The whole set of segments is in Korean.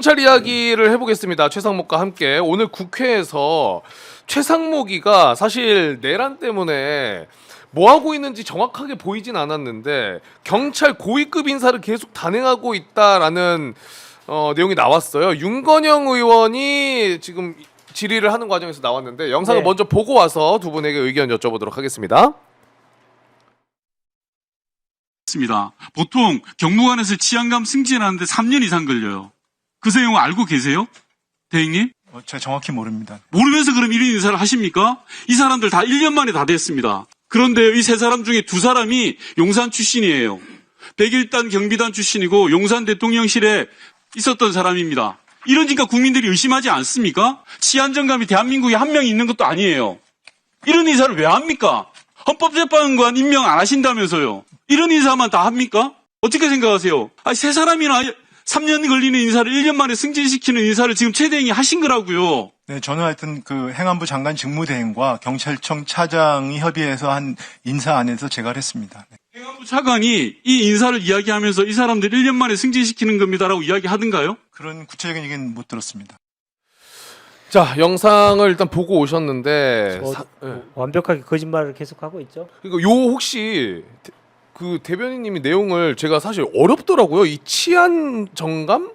경찰 이야기를 해보겠습니다. 최상목과 함께. 오늘 국회에서 최상목이가 사실 내란 때문에 뭐 하고 있는지 정확하게 보이진 않았는데 경찰 고위급 인사를 계속 단행하고 있다라는 내용이 나왔어요. 윤건영 의원이 지금 질의를 하는 과정에서 나왔는데 영상을 네. 먼저 보고 와서 두 분에게 의견 여쭤보도록 하겠습니다. 있습니다. 보통 경무관에서 치안감 승진하는데 3년 이상 걸려요. 그 내용 알고 계세요? 대행님? 제가 정확히 모릅니다. 모르면서 그럼 1인 인사를 하십니까? 이 사람들 다 1년 만에 다 됐습니다. 그런데 이 세 사람 중에 두 사람이 용산 출신이에요. 101단 경비단 출신이고 용산 대통령실에 있었던 사람입니다. 이러니까 국민들이 의심하지 않습니까? 치안정감이 대한민국에 한 명 있는 것도 아니에요. 이런 인사를 왜 합니까? 헌법재판관 임명 안 하신다면서요. 이런 인사만 다 합니까? 어떻게 생각하세요? 세 사람이나 3년 걸리는 인사를 1년 만에 승진시키는 인사를 지금 최 대행이 하신 거라고요. 네, 저는 하여튼 그 행안부 장관 직무대행과 경찰청 차장이 협의해서 한 인사 안에서 제가 했습니다. 네. 행안부 차관이 이 인사를 이야기하면서 이 사람들 1년 만에 승진시키는 겁니다라고 이야기하던가요? 그런 구체적인 얘기는 못 들었습니다. 자, 영상을 일단 보고 오셨는데 완벽하게 거짓말을 계속하고 있죠. 그리고 요 혹시 그 대변인님이 내용을 제가 사실 어렵더라고요. 이 치안 정감?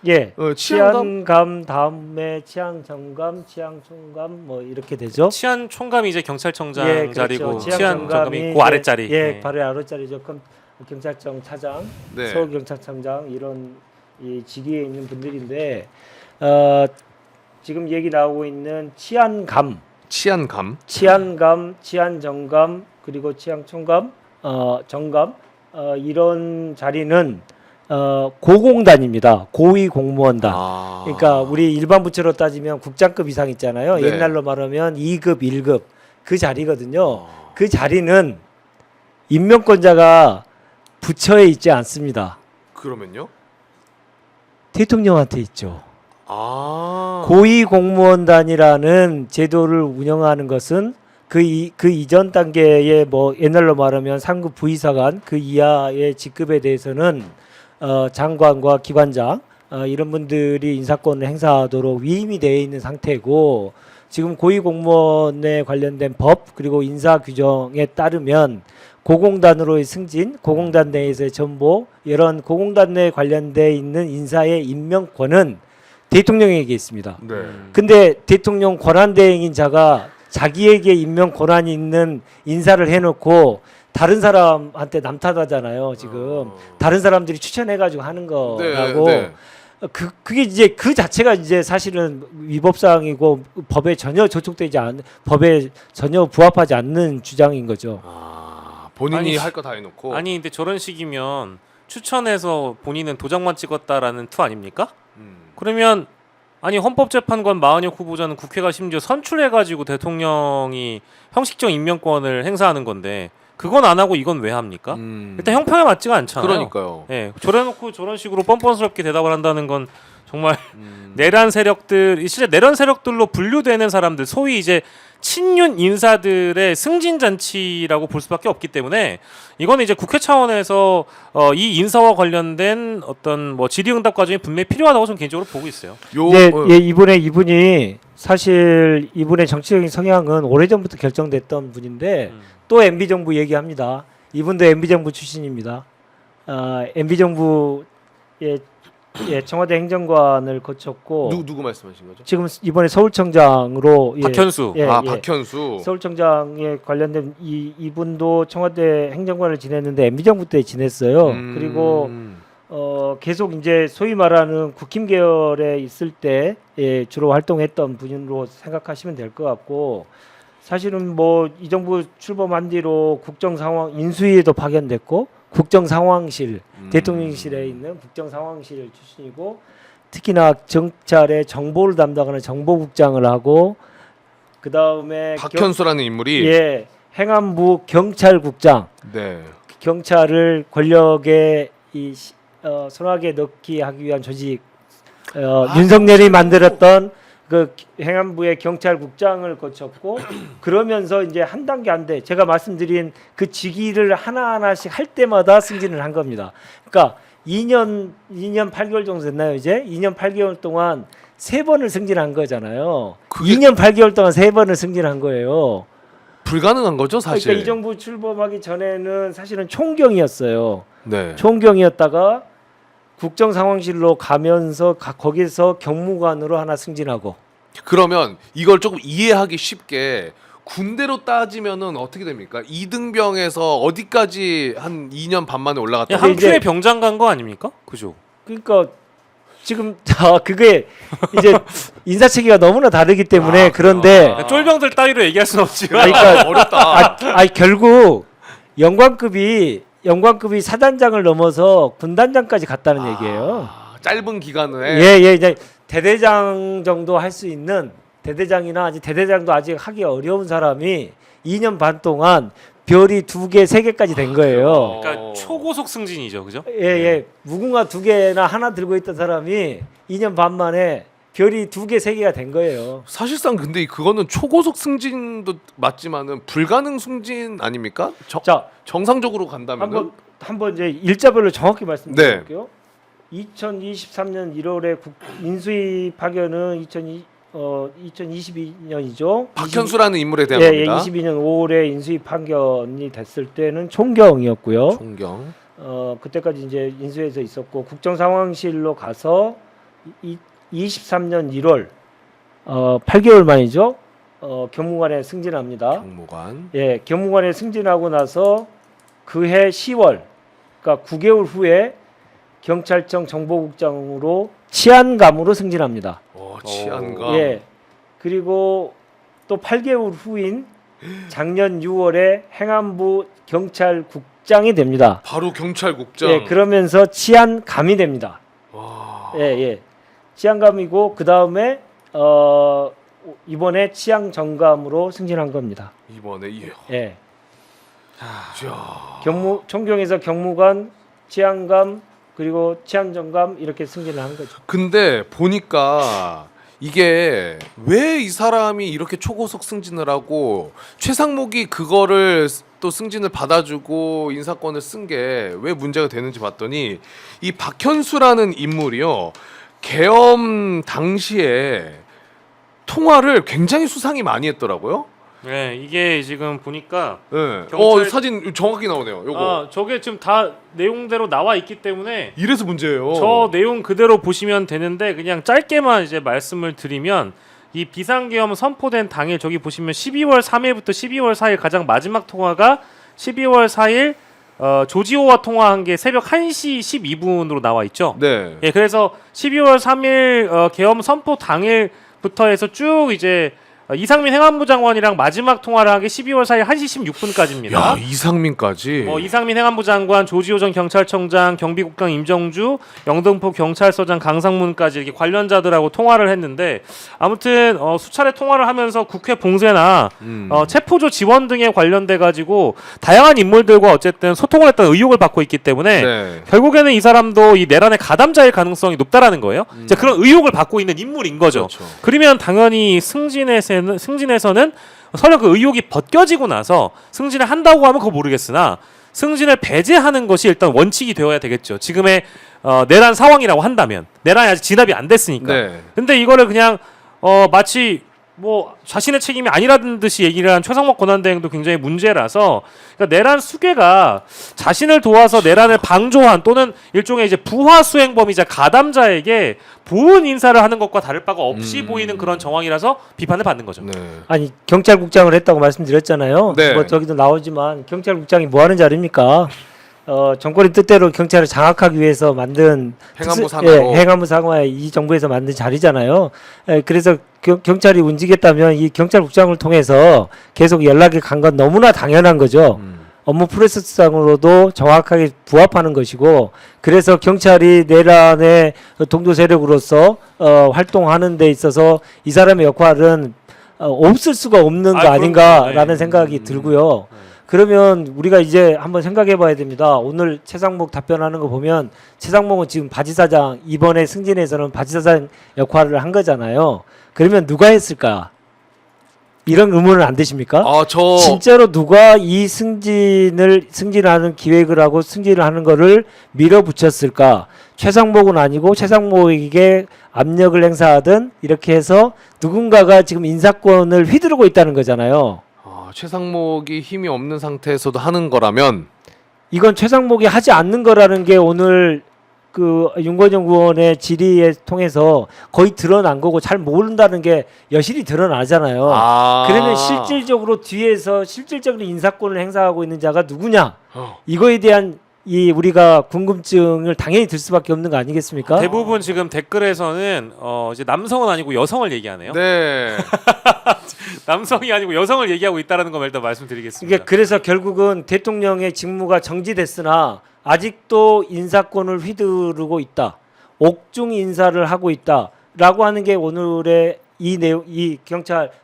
예. 치안감? 치안감 다음에 치안 정감, 치안 총감 뭐 이렇게 되죠. 치안 총감이 이제 경찰청장 예, 그렇죠. 자리고 치안 치안 총감이 정감이 그 아랫자리. 예, 바로 아랫자리죠. 그럼 경찰청 차장, 네. 서울경찰청장 이런 이 직위에 있는 분들인데 지금 얘기 나오고 있는 치안감, 치안감. 치안정감 그리고 치안총감, 정감 이런 자리는 고공단입니다. 고위 공무원단. 그러니까 우리 일반 부처로 따지면 국장급 이상 있잖아요. 네. 옛날로 말하면 2급, 1급 그 자리거든요. 그 자리는 임명권자가 부처에 있지 않습니다. 그러면요? 대통령한테 있죠. 아. 고위 공무원단이라는 제도를 운영하는 것은 그 이전 단계의 뭐 옛날로 말하면 상급 부의사관 그 이하의 직급에 대해서는 장관과 기관장 이런 분들이 인사권을 행사하도록 위임이 되어 있는 상태고 지금 고위공무원에 관련된 법 그리고 인사 규정에 따르면 고공단으로의 승진, 고공단 내에서의 전보 이런 고공단 내에 관련돼 있는 인사의 임명권은 대통령에게 있습니다. 네. 근데 대통령 권한대행인 자가 자기에게 임명 권한이 있는 인사를 해놓고 다른 사람한테 남탓하잖아요. 지금 다른 사람들이 추천해가지고 하는 거라고. 네. 그게 이제 그 자체가 이제 사실은 위법사항이고 법에 전혀 저촉되지 않는 법에 전혀 부합하지 않는 주장인 거죠. 본인이 아니, 할 거 다 해놓고. 아니 근데 저런 식이면 추천해서 본인은 도장만 찍었다라는 투 아닙니까? 그러면 아니 헌법재판관 마은혁 후보자는 국회가 심지어 선출해가지고 대통령이 형식적 임명권을 행사하는 건데 그건 안 하고 이건 왜 합니까? 일단 형평에 맞지가 않잖아요. 그러니까요. 예, 저래놓고 저런 식으로 뻔뻔스럽게 대답을 한다는 건 정말 내란 세력들, 실제 내란 세력들로 분류되는 사람들, 소위 이제 친윤 인사들의 승진 잔치라고 볼 수밖에 없기 때문에 이거는 이제 국회 차원에서 이 인사와 관련된 어떤 뭐 질의응답 과정이 분명히 필요하다고 저는 개인적으로 보고 있어요. 예, 이분이 사실 이분의 정치적인 성향은 오래전부터 결정됐던 분인데 또 MB 정부 얘기합니다. 이분도 MB 정부 출신입니다. MB 정부의 청와대 행정관을 거쳤고 누구 말씀하신 거죠? 지금 이번에 서울청장으로 박현수. 박현수. 서울청장에 관련된 이분도 청와대 행정관을 지냈는데 MB 정부 때 지냈어요. 그리고 계속 이제 소위 말하는 국힘 계열에 있을 때 주로 활동했던 분으로 생각하시면 될 것 같고 사실은 뭐 이 정부 출범한 뒤로 국정상황 인수위에도 파견됐고 국정상황실 대통령실에 있는 국정상황실 출신이고 특히나 경찰의 정보를 담당하는 정보국장을 하고 그 다음에 박현수라는 인물이 행안부 경찰국장 네. 경찰을 권력의 손아귀에 넣기 하기 위한 조직 윤석열이 만들었던 그 행안부의 경찰국장을 거쳤고 그러면서 이제 한 단계 한 대 제가 말씀드린 그 직위를 하나하나씩 할 때마다 승진을 한 겁니다. 그러니까 2년 8개월 정도 됐나요, 이제? 2년 8개월 동안 3번을 승진한 거잖아요. 그게- 2년 8개월 동안 3번을 승진한 거예요. 불가능한 거죠, 사실. 그러니까 이 정부 출범하기 전에는 사실은 총경이었어요. 네. 총경이었다가 국정상황실로 가면서 거기서 경무관으로 하나 승진하고. 그러면 이걸 조금 이해하기 쉽게 군대로 따지면은 어떻게 됩니까? 이등병에서 어디까지 한 2년 반 만에 올라갔다. 그냥 근데 한 큐에 이제- 병장 간 거 아닙니까? 그죠? 그러니까 지금 그게 이제 인사 체계가 너무나 다르기 때문에 아, 그런데 그래요? 쫄병들 따위로 얘기할 수는 없지만 아니, 그러니까 어렵다. 결국 영관급이 사단장을 넘어서 군단장까지 갔다는 얘기예요. 짧은 기간에 예, 이제 대대장 정도 할 수 있는 대대장이나 아직 대대장도 아직 하기 어려운 사람이 2년 반 동안 별이 2개, 3개까지 된 거예요. 그러니까 초고속 승진이죠, 그죠? 예. 무궁화 2개나 하나 들고 있던 사람이 2년 반 만에 별이 2개, 3개가 된 거예요. 사실상 근데 그거는 초고속 승진도 맞지만은 불가능 승진 아닙니까? 자, 정상적으로 간다면은 한번 이제 일자별로 정확히 말씀드릴게요. 네. 2023년 1월에 인수위 파견은 2022년이죠. 박현수라는 인물에 대한 예, 겁니다. 22년 5월에 인수위 파견이 됐을 때는 총경이었고요. 총경. 그때까지 이제 인수위에서 있었고 국정상황실로 가서 23년 1월 8개월 만이죠. 경무관에 승진합니다. 경무관. 예, 경무관에 승진하고 나서 그해 10월, 그러니까 9개월 후에 경찰청 정보국장으로 치안감으로 승진합니다. 치안감. 예, 그리고 또 8개월 후인 작년 6월에 행안부 경찰국장이 됩니다. 바로 경찰국장. 예, 그러면서 치안감이 됩니다. 와. 예. 치안감이고 그 다음에 이번에 치안정감으로 승진한 겁니다. 이번에 예. 자. 총경에서 경무관, 치안감 그리고 치안정감 이렇게 승진을 한 거죠. 근데 보니까 이게 왜 이 사람이 이렇게 초고속 승진을 하고 최상목이 그거를 또 승진을 받아주고 인사권을 쓴 게 왜 문제가 되는지 봤더니 이 박현수라는 인물이요 계엄 당시에 통화를 굉장히 수상히 많이 했더라고요. 네, 이게 지금 보니까 네. 경찰- 사진 정확히 나오네요. 요거 저게 지금 다 내용대로 나와 있기 때문에 이래서 문제예요. 저 내용 그대로 보시면 되는데 그냥 짧게만 이제 말씀을 드리면 이 비상계엄 선포된 당일 저기 보시면 12월 3일부터 12월 4일 가장 마지막 통화가 12월 4일 조지호와 통화한 게 새벽 1시 12분으로 나와 있죠. 네. 예, 그래서 12월 3일 계엄 선포 당일부터 해서 쭉 이제 이상민 행안부 장관이랑 마지막 통화를 한 게 12월 4일 1시 16분까지입니다. 야 이상민까지. 이상민 행안부 장관, 조지호 전 경찰청장, 경비국장 임정주, 영등포 경찰서장 강상문까지 이렇게 관련자들하고 통화를 했는데 아무튼 수차례 통화를 하면서 국회 봉쇄나 체포조 지원 등에 관련돼 가지고 다양한 인물들과 어쨌든 소통을 했다는 의혹을 받고 있기 때문에 네. 결국에는 이 사람도 이 내란의 가담자일 가능성이 높다라는 거예요. 이제 그런 의혹을 받고 있는 인물인 거죠. 그렇죠. 그러면 당연히 승진에서는 설령 그 의혹이 벗겨지고 나서 승진을 한다고 하면 그거 모르겠으나 승진을 배제하는 것이 일단 원칙이 되어야 되겠죠. 지금의 내란 상황이라고 한다면 내란이 아직 진압이 안 됐으니까. 네. 근데 이거를 그냥 마치 뭐 자신의 책임이 아니라는 듯이 얘기를 한 최상목 권한대행도 굉장히 문제라서 그러니까 내란 수괴가 자신을 도와서 내란을 방조한 또는 일종의 이제 부하 수행범이자 가담자에게 보은 인사를 하는 것과 다를 바가 없이 보이는 그런 정황이라서 비판을 받는 거죠. 네. 아니 경찰국장을 했다고 말씀드렸잖아요. 네. 뭐 저기도 나오지만 경찰국장이 뭐 하는 자리입니까? 정권의 뜻대로 경찰을 장악하기 위해서 만든 행안부 상하로. 행안부 상하에 이 정부에서 만든 자리잖아요. 그래서 경찰이 움직였다면 이 경찰국장을 통해서 계속 연락이 간 건 너무나 당연한 거죠. 업무 프로세스상으로도 정확하게 부합하는 것이고 그래서 경찰이 내란의 동조 세력으로서 활동하는 데 있어서 이 사람의 역할은 없을 수가 없는 거 그럼요. 아닌가라는 네. 생각이 들고요. 그러면 우리가 이제 한번 생각해 봐야 됩니다. 오늘 최상목 답변하는 거 보면 최상목은 지금 바지사장 이번에 승진에서는 바지사장 역할을 한 거잖아요. 그러면 누가 했을까? 이런 의문은 안 드십니까? 저 진짜로 누가 이 승진하는 기획을 하고 승진을 하는 거를 밀어붙였을까? 최상목은 아니고 최상목에게 압력을 행사하든 이렇게 해서 누군가가 지금 인사권을 휘두르고 있다는 거잖아요. 최상목이 힘이 없는 상태에서도 하는 거라면 이건 최상목이 하지 않는 거라는 게 오늘 그 윤건영 의원의 질의에 통해서 거의 드러난 거고 잘 모른다는 게 여실히 드러나잖아요. 그러면 실질적으로 뒤에서 실질적인 인사권을 행사하고 있는 자가 누구냐? 이거에 대한 이 우리가 궁금증을 당연히 들 수밖에 없는 거 아니겠습니까? 대부분 지금 댓글에서는 이제 남성은 아니고 여성을 얘기하네요. 네. 남성이 아니고 여성을 얘기하고 있다라는 걸 일단 말씀드리겠습니다. 이게 그래서 결국은 대통령의 직무가 정지됐으나 아직도 인사권을 휘두르고 있다. 옥중 인사를 하고 있다라고 하는 게 오늘의 이 내용, 이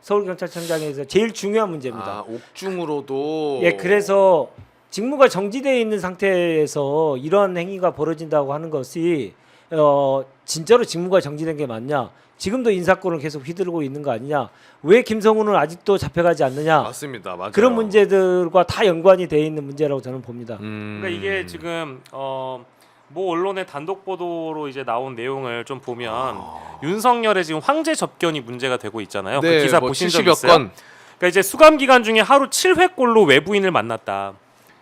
서울경찰청장에서 제일 중요한 문제입니다. 옥중으로도 예, 그래서 직무가 정지되어 있는 상태에서 이런 행위가 벌어진다고 하는 것이 진짜로 직무가 정지된 게 맞냐? 지금도 인사권을 계속 휘두르고 있는 거 아니냐? 왜 김성훈은 아직도 잡혀가지 않느냐? 맞습니다. 맞아요. 그런 문제들과 다 연관이 되어 있는 문제라고 저는 봅니다. 그러니까 이게 지금 모 언론의 단독 보도로 이제 나온 내용을 좀 보면 윤석열의 지금 황제 접견이 문제가 되고 있잖아요. 네, 그 기사 뭐 보신 적 70여 있어요? 건. 그러니까 이제 수감 기간 중에 하루 7회꼴로 외부인을 만났다.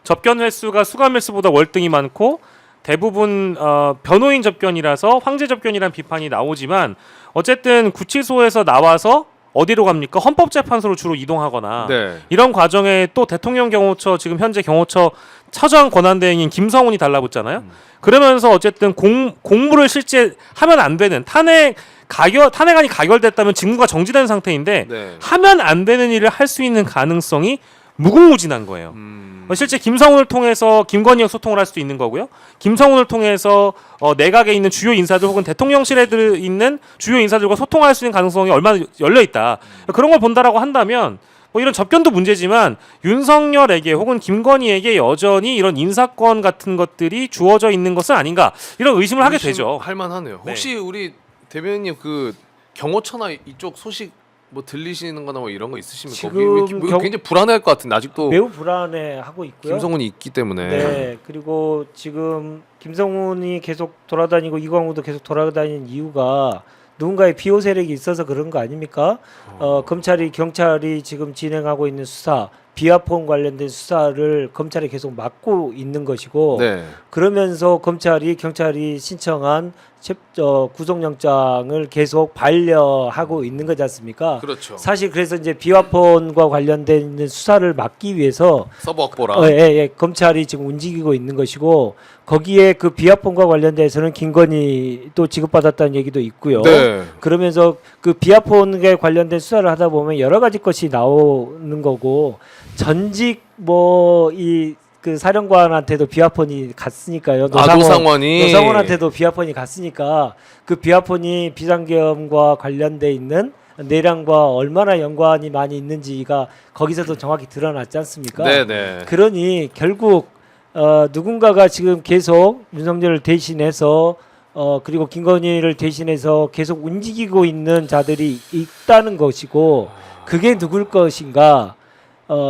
접견 횟수가 수감 횟수보다 월등히 많고 대부분 변호인 접견이라서 황제 접견이란 비판이 나오지만 어쨌든 구치소에서 나와서 어디로 갑니까? 헌법재판소로 주로 이동하거나 네. 이런 과정에 또 대통령 경호처 지금 현재 경호처 처장 권한대행인 김성훈이 달라붙잖아요. 그러면서 어쨌든 공무를 실제 하면 안 되는 탄핵안이 가결됐다면 직무가 정지된 상태인데 네. 하면 안 되는 일을 할 수 있는 가능성이 무궁무진한 거예요. 실제 김성훈을 통해서 김건희와 소통을 할 수도 있는 거고요. 김성훈을 통해서 내각에 있는 주요 인사들 혹은 대통령실에 있는 주요 인사들과 소통할 수 있는 가능성이 얼마나 열려 있다. 그런 걸 본다라고 한다면 뭐 이런 접견도 문제지만 윤석열에게 혹은 김건희에게 여전히 이런 인사권 같은 것들이 주어져 있는 것은 아닌가 이런 의심을 하게 되죠. 할만하네요. 네. 혹시 우리 대변인님 그 경호처나 이쪽 소식 뭐 들리시는 거나 뭐 이런 거 있으십니까? 지금 굉장히 불안해할 것 같은데 아직도 매우 불안해하고 있고요. 김성훈이 있기 때문에. 네, 그리고 지금 김성훈이 계속 돌아다니고 이광우도 계속 돌아다니는 이유가 누군가의 비호 세력이 있어서 그런 거 아닙니까? 경찰이 지금 진행하고 있는 수사, 비아폰 관련된 수사를 검찰이 계속 막고 있는 것이고, 네. 그러면서 경찰이 신청한 구속영장을 계속 반려하고 있는 거지 않습니까? 그렇죠. 사실 그래서 이제 비화폰과 관련된 있는 수사를 막기 위해서 서버 확보라. 검찰이 지금 움직이고 있는 것이고 거기에 그 비화폰과 관련돼서는 김건희 또 지급받았다는 얘기도 있고요. 네. 그러면서 그 비화폰에 관련된 수사를 하다 보면 여러 가지 것이 나오는 거고 전직 그 사령관한테도 비화폰이 갔으니까요. 노상원한테도 비화폰이 갔으니까 그 비화폰이 비상계엄과 관련돼 있는 내란과 얼마나 연관이 많이 있는지가 거기서도 정확히 드러났지 않습니까? 네네. 그러니 결국 누군가가 지금 계속 윤석열을 대신해서 그리고 김건희를 대신해서 계속 움직이고 있는 자들이 있다는 것이고 그게 누굴 것인가?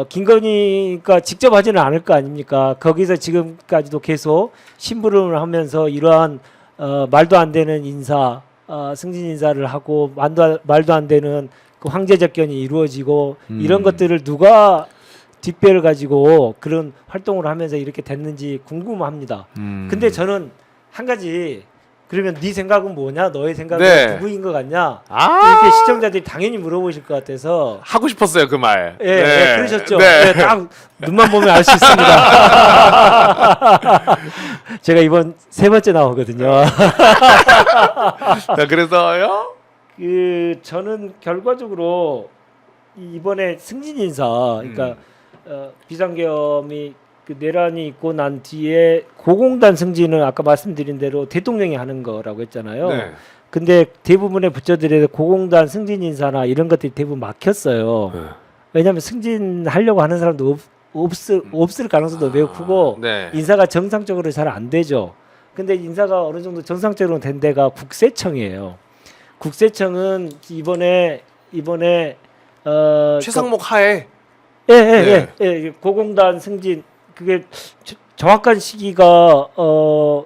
김건희가 직접 하지는 않을 거 아닙니까? 거기서 지금까지도 계속 심부름을 하면서 이러한 말도 안 되는 승진 인사를 하고 말도 안 되는 그 황제 접견이 이루어지고 이런 것들을 누가 뒷배를 가지고 그런 활동을 하면서 이렇게 됐는지 궁금합니다. 근데 저는 한 가지 그러면 네 생각은 뭐냐? 너의 생각은 네. 누구인 것 같냐? 이렇게 시청자들이 당연히 물어보실 것 같아서 하고 싶었어요 그 말. 예, 네. 그러셨죠. 네. 네, 딱 눈만 보면 알 수 있습니다. 제가 이번 3번째 나오거든요. 자, 그래서요. 저는 결과적으로 이번에 승진 인사, 그러니까 비상계엄이 그 내란이 있고 난 뒤에 고공단 승진은 아까 말씀드린 대로 대통령이 하는 거라고 했잖아요. 네. 근데 대부분의 부처들에서 고공단 승진 인사나 이런 것들이 대부분 막혔어요. 네. 왜냐하면 승진하려고 하는 사람도 없을 가능성도 매우 크고 네. 인사가 정상적으로 잘 안 되죠. 근데 인사가 어느 정도 정상적으로 된 데가 국세청이에요. 국세청은 이번에 최상목 하에 예, 고공단 승진 그게 정확한 시기가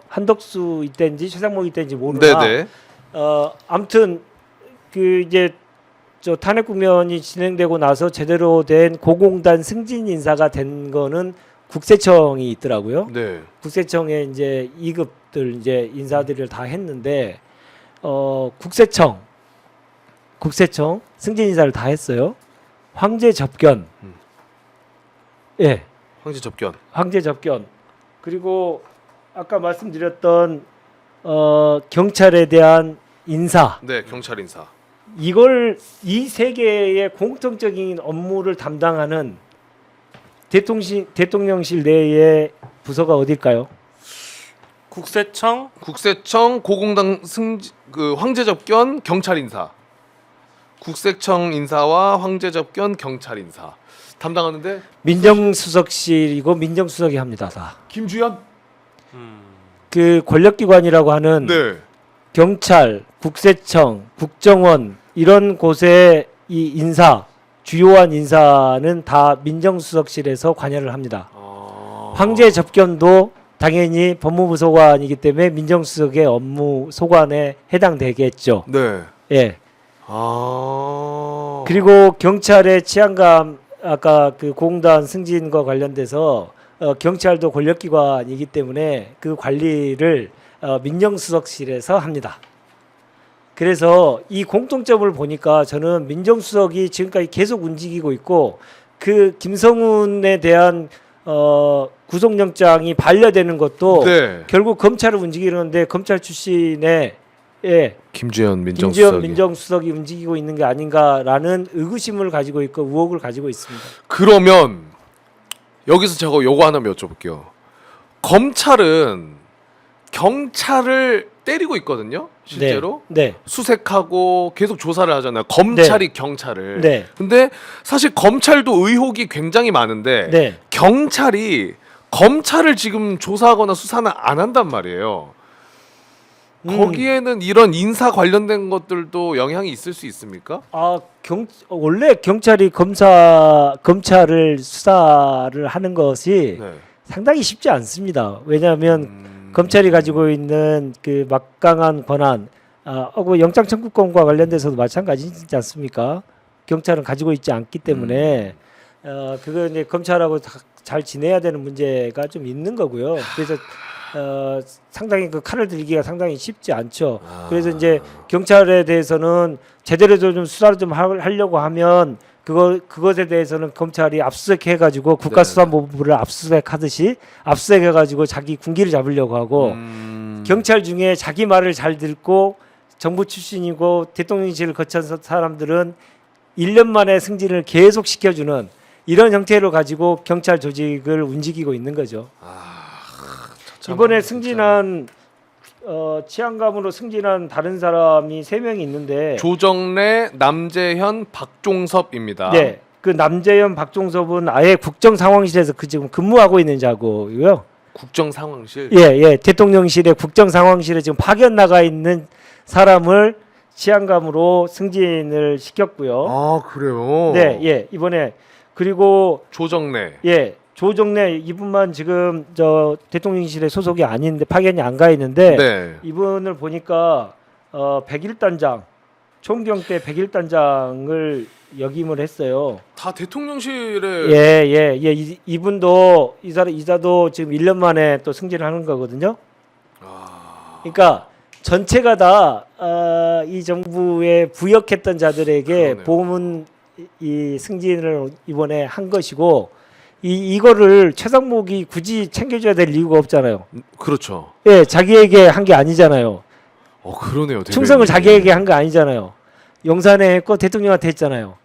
한덕수 이때인지 최상목 이때인지 모르나 네네. 아무튼 그 이제 저 탄핵 국면이 진행되고 나서 제대로 된 고공단 승진 인사가 된 거는 국세청이 있더라고요. 네. 국세청에 이제 2급들 이제 인사들을 다 했는데 국세청 승진 인사를 다 했어요. 황제 접견. 예. 황제 접견. 황제 접견. 그리고 아까 말씀드렸던 경찰에 대한 인사. 네, 경찰 인사. 이걸 이 세 개의 공통적인 업무를 담당하는 대통령실 내의 부서가 어딜까요? 국세청 국세청 고공당 그 황제 접견 경찰 인사. 국세청 인사와 황제 접견 경찰 인사 담당하는데 민정수석실이고 민정수석이 합니다. 다. 김주현. 그 권력기관이라고 하는 네. 경찰, 국세청, 국정원 이런 곳의 이 인사 주요한 인사는 다 민정수석실에서 관여를 합니다. 황제 접견도 당연히 법무부 소관이기 때문에 민정수석의 업무 소관에 해당되겠죠. 네. 예. 아. 그리고 경찰의 치안감 아까 그 공단 승진과 관련돼서 경찰도 권력기관이기 때문에 그 관리를 민정수석실에서 합니다. 그래서 이 공통점을 보니까 저는 민정수석이 지금까지 계속 움직이고 있고 그 김성훈에 대한 구속영장이 반려되는 것도 네. 결국 검찰을 움직이는데 검찰 출신의 김주현 김지현 민정수석이 움직이고 있는 게 아닌가라는 의구심을 가지고 있고 의혹을 가지고 있습니다. 그러면 여기서 제가 요거 하나만 여쭤볼게요. 검찰은 경찰을 때리고 있거든요. 실제로 네. 수색하고 계속 조사를 하잖아요. 검찰이 경찰을. 네. 근데 사실 검찰도 의혹이 굉장히 많은데 네. 경찰이 검찰을 지금 조사하거나 수사는 안 한단 말이에요. 거기에는 이런 인사 관련된 것들도 영향이 있을 수 있습니까? 원래 경찰이 검찰을 수사를 하는 것이 네. 상당히 쉽지 않습니다. 왜냐하면 검찰이 가지고 있는 그 막강한 권한, 영장 청구권과 관련돼서도 마찬가지지 않습니까? 경찰은 가지고 있지 않기 때문에 그거 이제 검찰하고 잘 지내야 되는 문제가 좀 있는 거고요. 그래서 상당히 그 칼을 들기가 상당히 쉽지 않죠. 그래서 이제 경찰에 대해서는 제대로 좀 수사를 좀 하려고 하면 그것에 대해서는 검찰이 압수수색해가지고 국가수사본부를 압수수색하듯이 압수수색해가지고 자기 군기를 잡으려고 하고 경찰 중에 자기 말을 잘 듣고 정부 출신이고 대통령실을 거친 사람들은 1년 만에 승진을 계속 시켜주는 이런 형태로 가지고 경찰 조직을 움직이고 있는 거죠. 이번에 승진한 치안감으로 승진한 다른 사람이 3명이 있는데 조정래, 남재현, 박종섭입니다. 네, 그 남재현, 박종섭은 아예 국정상황실에서 지금 근무하고 있는 자고요. 국정상황실. 예, 대통령실의 국정상황실에 지금 파견 나가 있는 사람을 치안감으로 승진을 시켰고요. 아 그래요? 네, 예, 이번에 그리고 조정래. 예, 조정래 이분만 지금 저 대통령실에 소속이 아닌데 파견이 안 가 있는데 네. 이분을 보니까 101단장 총경 때 101단장을 역임을 했어요. 다 대통령실에. 예. 이분도 이사도 지금 1년 만에 또 승진하는 거거든요. 그러니까 전체가 다 이 정부에 부역했던 자들에게 그러네요. 보문 이 승진을 이번에 한 것이고 이거를 최상목이 굳이 챙겨줘야 될 이유가 없잖아요. 그렇죠. 예, 자기에게 한 게 아니잖아요. 그러네요. 충성을 자기에게 한 거 아니잖아요. 용산에 했고 대통령한테 했잖아요.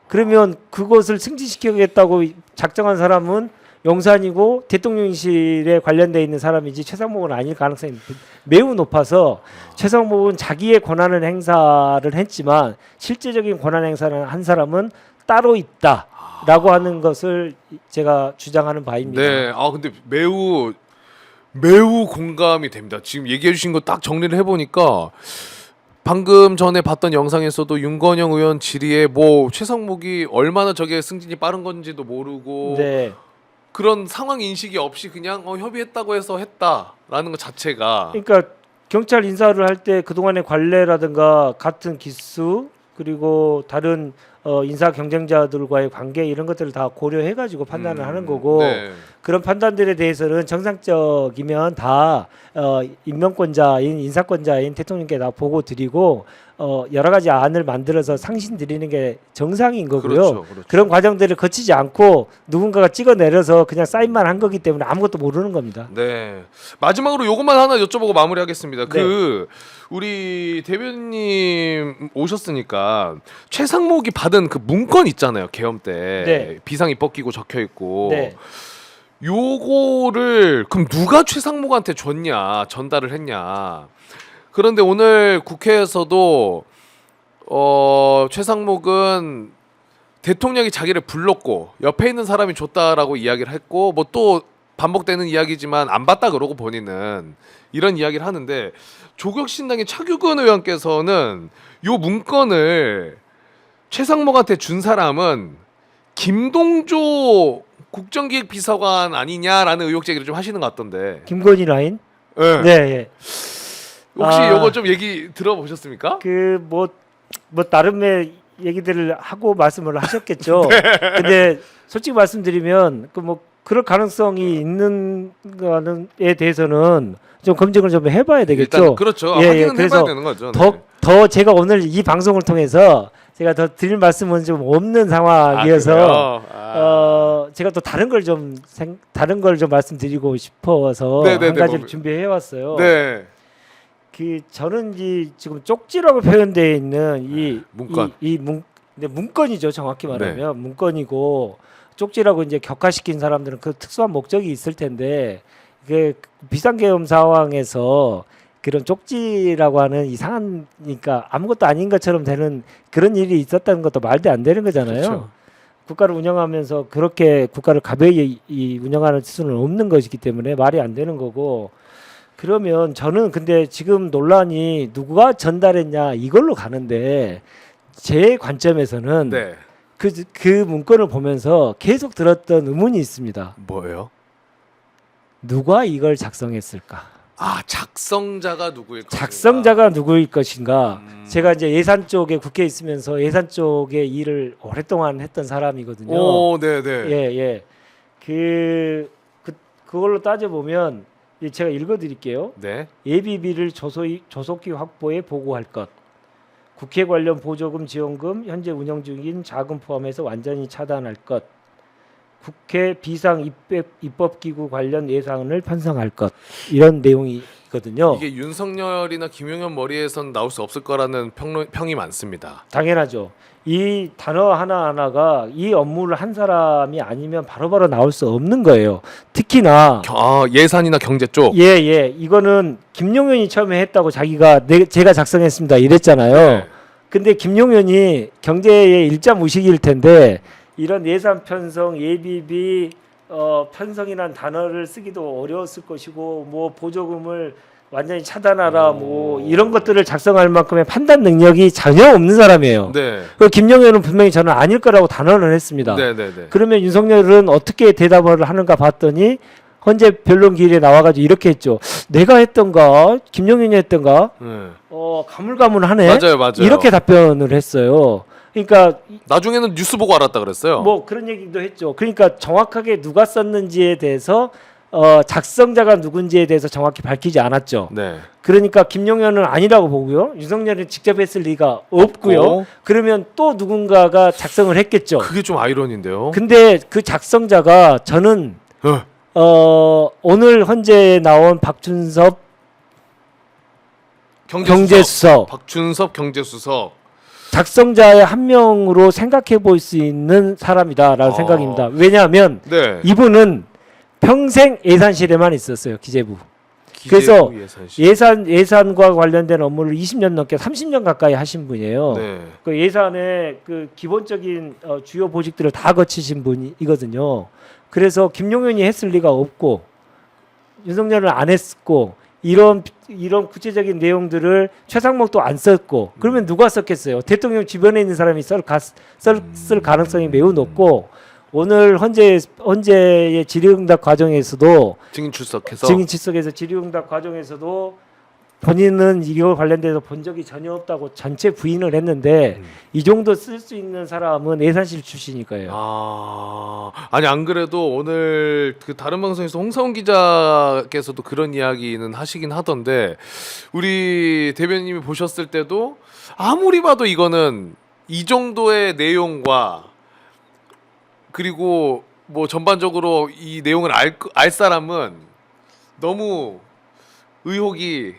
그러면 그것을 승진시키겠다고 작정한 사람은 용산이고 대통령실에 관련돼 있는 사람이지 최상목은 아닐 가능성이 매우 높아서 최상목은 자기의 권한을 행사를 했지만 실제적인 권한 행사를 한 사람은 따로 있다라고 하는 것을 제가 주장하는 바입니다. 네. 근데 매우 공감이 됩니다. 지금 얘기해 주신 거 딱 정리를 해보니까 방금 전에 봤던 영상에서도 윤건영 의원 질의에 뭐 최상목이 얼마나 저게 승진이 빠른 건지도 모르고 네. 그런 상황 인식이 없이 그냥 협의했다고 해서 했다라는 것 자체가 그러니까 경찰 인사를 할 때 그동안의 관례라든가 같은 기수 그리고 다른 인사 경쟁자들과의 관계 이런 것들을 다 고려해 가지고 판단을 하는 거고 네. 그런 판단들에 대해서는 정상적이면 다 임명권자인 인사권자인 대통령께 다 보고 드리고 여러 가지 안을 만들어서 상신 드리는 게 정상인 거고요. 그렇죠. 그런 과정들을 거치지 않고 누군가가 찍어내려서 그냥 사인만 한 거기 때문에 아무것도 모르는 겁니다. 네. 마지막으로 요것만 하나 여쭤보고 마무리하겠습니다. 네. 그 우리 대변님 오셨으니까 최상목이 받은 그 문건 있잖아요. 계엄 때 네. 비상 입법기구 적혀 있고 네. 요거를 그럼 누가 최상목한테 줬냐 전달을 했냐. 그런데 오늘 국회에서도 최상목은 대통령이 자기를 불렀고 옆에 있는 사람이 줬다라고 이야기를 했고 뭐 또 반복되는 이야기지만 안 봤다 그러고 본인은 이런 이야기를 하는데 조국신당의 차규근 의원께서는 요 문건을 최상목한테 준 사람은 김동조 국정기획비서관 아니냐라는 의혹 제기를 좀 하시는 것 같던데. 김건희 라인? 네. 네. 예. 혹시 아. 요거 좀 얘기 들어보셨습니까? 그 뭐 나름의 얘기들을 하고 말씀을 하셨겠죠. 네. 근데 솔직히 말씀드리면 그 뭐 그럴 가능성이 있는 거에 대해서는 좀 검증을 좀 해봐야 되겠죠. 일단 그렇죠. 예, 예. 확인은 그래서 해봐야 되는 거죠. 더 제가 오늘 이 방송을 통해서 제가 더 드릴 말씀은 좀 없는 상황이어서 제가 또 다른 걸 좀 말씀드리고 싶어서 네네네, 한 가지를 뭐, 준비해 왔어요. 네. 그 저는 이 지금 쪽지라고 표현되어 있는 문건. 근데 문건이죠. 정확히 말하면 문건이고 쪽지라고 이제 격화시킨 사람들은 그 특수한 목적이 있을 텐데 이게 비상계엄 상황에서 그런 쪽지라고 하는 이상하니까 아무것도 아닌 것처럼 되는 그런 일이 있었다는 것도 말도 안 되는 거잖아요. 그렇죠. 국가를 운영하면서 그렇게 국가를 가벼이 운영하는 수는 없는 것이기 때문에 말이 안 되는 거고 그러면 저는 근데 지금 논란이 누가 전달했냐 이걸로 가는데 제 관점에서는 네. 그 문건을 보면서 계속 들었던 의문이 있습니다. 뭐예요? 누가 이걸 작성했을까? 아 작성자가 누구일 것인가? 작성자가 누구일 것인가? 제가 이제 예산 쪽에 국회에 있으면서 예산 쪽에 일을 오랫동안 했던 사람이거든요. 오, 네네. 예. 그걸로 따져 보면 제가 읽어드릴게요. 네. 예비비를 조속히 확보해 보고할 것. 국회 관련 보조금 지원금 현재 운영 중인 자금 포함해서 완전히 차단할 것. 국회 비상 입법기구 관련 예산을 편성할 것. 이런 내용이거든요. 이게 윤석열이나 김용현 머리에선 나올 수 없을 거라는 평이 많습니다. 당연하죠. 이 단어 하나하나가 이 업무를 한 사람이 아니면 바로바로 나올 수 없는 거예요. 특히나 예산이나 경제 쪽. 예. 이거는 김용현이 처음에 했다고 자기가 제가 작성했습니다. 이랬잖아요. 네. 근데 김용현이 경제의 일자 무식일 텐데 이런 예산 편성, 예비비 편성이란 단어를 쓰기도 어려웠을 것이고 뭐 보조금을 완전히 차단하라 뭐 이런 것들을 작성할 만큼의 판단 능력이 전혀 없는 사람이에요. 네. 그 김용현은 분명히 저는 아닐 거라고 단언을 했습니다. 네네네. 그러면 윤석열은 어떻게 대답을 하는가 봤더니 헌재 변론기일에 나와가지고 이렇게 했죠. 내가 했던가 김용현이 했던가 네. 가물가물하네. 맞아요. 이렇게 답변을 했어요. 그러니까 나중에는 뉴스 보고 알았다 그랬어요. 뭐 그런 얘기도 했죠. 그러니까 정확하게 누가 썼는지에 대해서 작성자가 누군지에 대해서 정확히 밝히지 않았죠. 네. 그러니까 김용현은 아니라고 보고요. 윤석열이 직접 했을 리가 없고요. 없고. 그러면 또 누군가가 작성을 했겠죠. 그게 좀 아이러니인데요. 근데 그 작성자가 저는 오늘 헌재에 나온 박준섭 경제수석 박준섭 경제수석. 작성자의 한 명으로 생각해 볼 수 있는 사람이다라는 생각입니다. 왜냐하면 네. 이분은 평생 예산실에만 있었어요. 기재부. 그래서 예산과 관련된 업무를 20년 넘게 30년 가까이 하신 분이에요. 네. 그 예산의 그 기본적인 주요 보직들을 다 거치신 분이거든요. 그래서 김용현이 했을 리가 없고 윤석열은 안 했고 이런 구체적인 내용들을 최상목도 안 썼고 그러면 누가 썼겠어요? 대통령 주변에 있는 사람이 쓸 가능성이 매우 높고 오늘 헌재의 질의응답 과정에서도 증인 출석해서 증인 출석에서 질의응답 과정에서도 본인은 이거 관련돼서 본 적이 전혀 없다고 전체 부인을 했는데 이 정도 쓸 수 있는 사람은 예산실 출신이니까요. 아니 안 그래도 오늘 그 다른 방송에서 홍사훈 기자께서도 그런 이야기는 하시긴 하던데 우리 대변인님이 보셨을 때도 아무리 봐도 이거는 이 정도의 내용과 그리고 뭐 전반적으로 이 내용을 알 사람은 너무 의혹이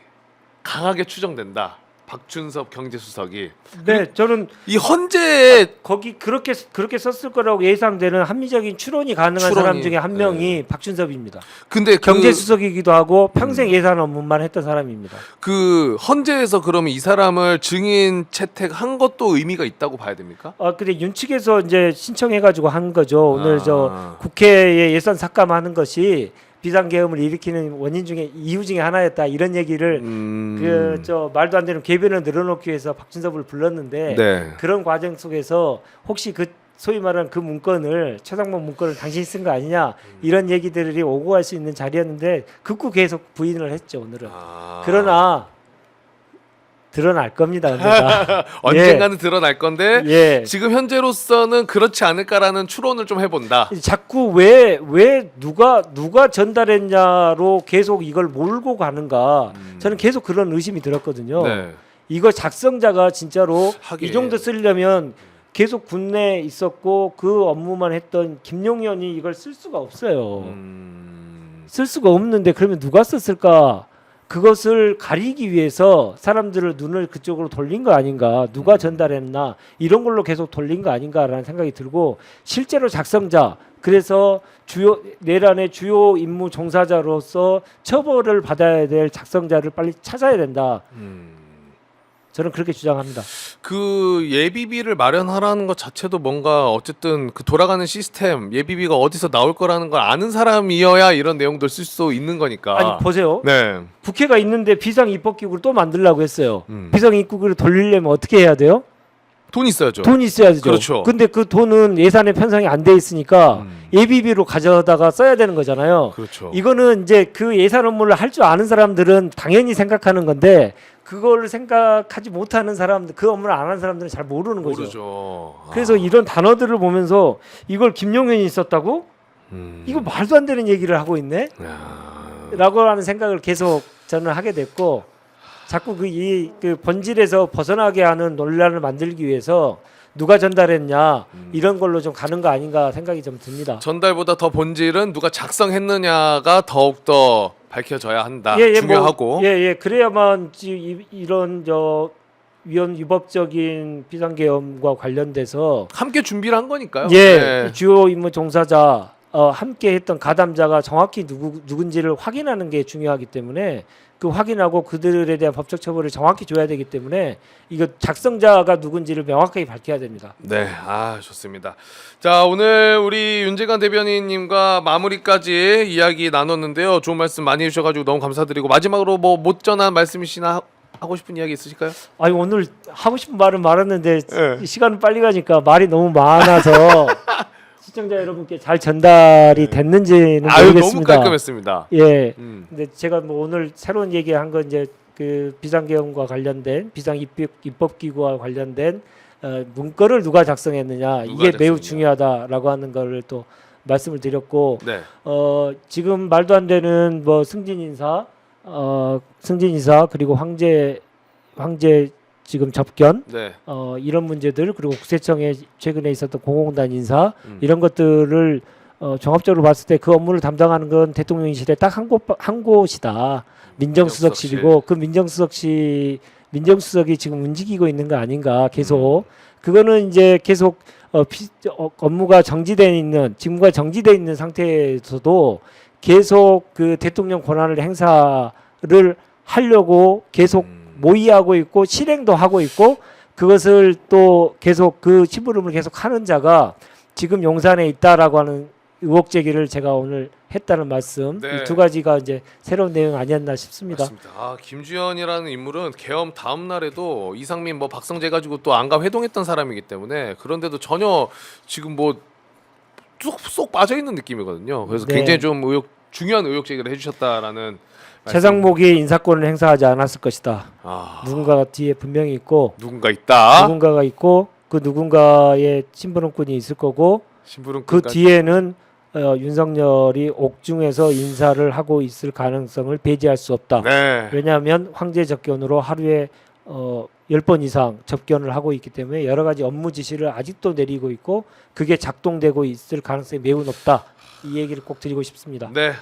강하게 추정된다. 박준섭 경제수석이. 네, 저는 이 헌재 거기 그렇게 썼을 거라고 예상되는 합리적인 추론이 가능한 사람 중에 한 명이 박준섭입니다. 근데 경제수석이기도 하고 평생 예산 업무만 했던 사람입니다. 그 헌재에서 그러면 이 사람을 증인 채택한 것도 의미가 있다고 봐야 됩니까? 근데 윤 측에서 이제 신청해가지고 한 거죠. 오늘 저 국회에 예산 삭감하는 것이 비상계엄을 일으키는 원인 중에 이유 중에 하나였다 이런 얘기를 그 저 말도 안 되는 궤변을 늘어놓기 위해서 박준섭을 불렀는데 네. 그런 과정 속에서 혹시 그 소위 말하는 그 문건을 최상목 문건을 당신이 쓴 거 아니냐 이런 얘기들이 오고 갈 수 있는 자리였는데 극구 계속 부인을 했죠 오늘은. 그러나 드러날 겁니다. 언젠가. 언젠가는 드러날 건데 예. 지금 현재로서는 그렇지 않을까라는 추론을 좀 해본다. 자꾸 왜 누가 전달했냐로 계속 이걸 몰고 가는가 저는 계속 그런 의심이 들었거든요. 네. 이거 작성자가 진짜로 하긴. 이 정도 쓰려면 계속 군내에 있었고 그 업무만 했던 김용현이 이걸 쓸 수가 없어요. 쓸 수가 없는데 그러면 누가 썼을까? 그것을 가리기 위해서 사람들을 눈을 그쪽으로 돌린 거 아닌가, 누가 전달했나 이런 걸로 계속 돌린 거 아닌가라는 생각이 들고 실제로 작성자 그래서 내란의 주요 임무 종사자로서 처벌을 받아야 될 작성자를 빨리 찾아야 된다. 저는 그렇게 주장합니다. 그 예비비를 마련하라는 것 자체도 뭔가 어쨌든 그 돌아가는 시스템 예비비가 어디서 나올 거라는 걸 아는 사람이어야 이런 내용들 쓸 수 있는 거니까. 아니 보세요. 네. 국회가 있는데 비상입법기구를 또 만들려고 했어요. 비상입법기구를 돌리려면 어떻게 해야 돼요? 돈 있어야죠. 돈 있어야죠. 그렇죠. 근데 그 돈은 예산에 편성이 안 돼 있으니까 예비비로 가져다가 써야 되는 거잖아요. 그렇죠. 이거는 이제 그 예산 업무를 할 줄 아는 사람들은 당연히 생각하는 건데 그걸 생각하지 못하는 사람들, 그 업무를 안 하는 사람들은 잘 모르는 거죠. 모르죠. 그래서 이런 단어들을 보면서 이걸 김용현이 썼다고? 이거 말도 안 되는 얘기를 하고 있네? 라고 하는 생각을 계속 저는 하게 됐고 자꾸 그 본질에서 벗어나게 하는 논란을 만들기 위해서 누가 전달했냐 이런 걸로 좀 가는 거 아닌가 생각이 좀 듭니다. 전달보다 더 본질은 누가 작성했느냐가 더욱 더 밝혀져야 한다. 중요하고. 그래야만 이런 위법적인 비상계엄과 관련돼서 함께 준비를 한 거니까요. 주요 임무 종사자 함께 했던 가담자가 정확히 누군지를 확인하는 게 중요하기 때문에 그 확인하고 그들에 대한 법적 처벌을 정확히 줘야 되기 때문에 이거 작성자가 누군지를 명확하게 밝혀야 됩니다. 네, 좋습니다. 자, 오늘 우리 윤재관 대변인님과 마무리까지 이야기 나눴는데요. 좋은 말씀 많이 해주셔가지고 너무 감사드리고 마지막으로 뭐 못 전한 말씀이시나 하고 싶은 이야기 있으실까요? 아니 오늘 하고 싶은 말은 많았는데 네. 시간은 빨리 가니까 말이 너무 많아서 시청자 여러분께 잘 전달이 됐는지는 모르겠습니다. 너무 깔끔했습니다. 예. 근데 제가 뭐 오늘 새로운 얘기한 건 이제 그 비상계엄과 관련된 비상입법기구와 관련된 문건을 누가 작성했느냐 이게 매우 중요하다라고 하는 거를 또 말씀을 드렸고 네. 지금 말도 안 되는 뭐 승진 인사 그리고 황제 지금 접견 네. 이런 문제들 그리고 국세청에 최근에 있었던 공공단 인사 이런 것들을 종합적으로 봤을 때 그 업무를 담당하는 건 대통령실에 딱 한 곳이다. 민정수석실이고 그 민정수석이 지금 움직이고 있는 거 아닌가 계속 그거는 이제 계속 업무가 정지돼 있는 직무가 정지돼 있는 상태에서도 계속 그 대통령 권한을 행사를 하려고 계속 모의하고 있고 실행도 하고 있고 그것을 또 계속 그 심부름을 계속 하는 자가 지금 용산에 있다라고 하는 의혹 제기를 제가 오늘 했다는 말씀 네. 이 두 가지가 이제 새로운 내용 아니었나 싶습니다. 맞습니다. 김주현이라는 인물은 계엄 다음 날에도 이상민 뭐 박성재 가지고 또 안가 회동했던 사람이기 때문에 그런데도 전혀 지금 뭐 쏙 빠져 있는 느낌이거든요. 그래서 네. 굉장히 좀 중요한 의혹 제기를 해주셨다라는 최상목이 인사권을 행사하지 않았을 것이다. 아, 누군가가 뒤에 분명히 있고 누군가 있다. 누군가가 있고 그 누군가의 심부름꾼이 있을 거고 심부름 그 뒤에는 윤석열이 옥중에서 인사를 하고 있을 가능성을 배제할 수 없다. 네. 왜냐하면 황제 접견으로 하루에 10번 이상 접견을 하고 있기 때문에 여러 가지 업무 지시를 아직도 내리고 있고 그게 작동되고 있을 가능성이 매우 높다. 이 얘기를 꼭 드리고 싶습니다. 네.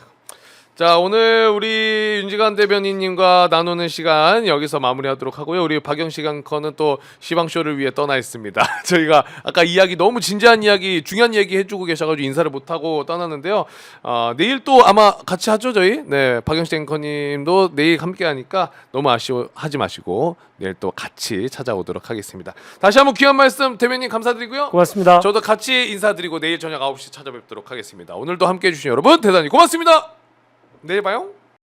자, 오늘 우리 윤지관 대변인님과 나누는 시간 여기서 마무리하도록 하고요. 우리 박영식 앵커는 또 시방쇼를 위해 떠나 있습니다. 저희가 아까 이야기 너무 진지한 이야기, 중요한 얘기 해주고 계셔가지고 인사를 못하고 떠났는데요. 내일 또 아마 같이 하죠, 저희. 네, 박영식 앵커님도 내일 함께하니까 너무 아쉬워하지 마시고 내일 또 같이 찾아오도록 하겠습니다. 다시 한번 귀한 말씀 대변인 감사드리고요. 고맙습니다. 저도 같이 인사드리고 내일 저녁 9시 찾아뵙도록 하겠습니다. 오늘도 함께해 주신 여러분 대단히 고맙습니다. 내일 봐요.